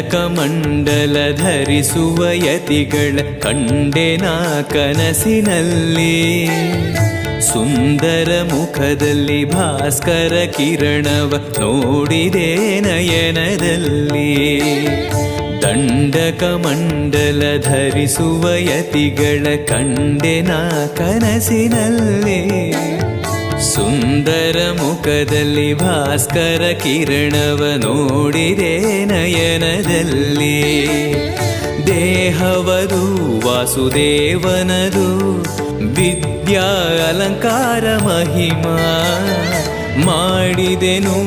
ಕಮಂಡಲ ಧರಿಸುವ ಯತಿಗಳ ಕಂಡೆನ ಕನಸಿನಲ್ಲಿ. ಸುಂದರ ಮುಖದಲ್ಲಿ ಭಾಸ್ಕರ ಕಿರಣವ ನೋಡಿದೆ ನಯನದಲ್ಲಿ. ದಂಡಕಮಂಡಲ ಧರಿಸುವ ಯತಿಗಳ ಕಂಡೆನ ಕನಸಿನಲ್ಲಿ. ಸುಂದರ ಮುಖದಲ್ಲಿ ಭಾಸ್ಕರ ಕಿರಣವ ನೋಡಿದೆ ನಯನದಲ್ಲಿ. ದೇಹವದು ವಾಸುದೇವನದು ವಿದ್ಯಾ ಅಲಂಕಾರ ಮಹಿಮಾ ಮಾಡಿದೆನು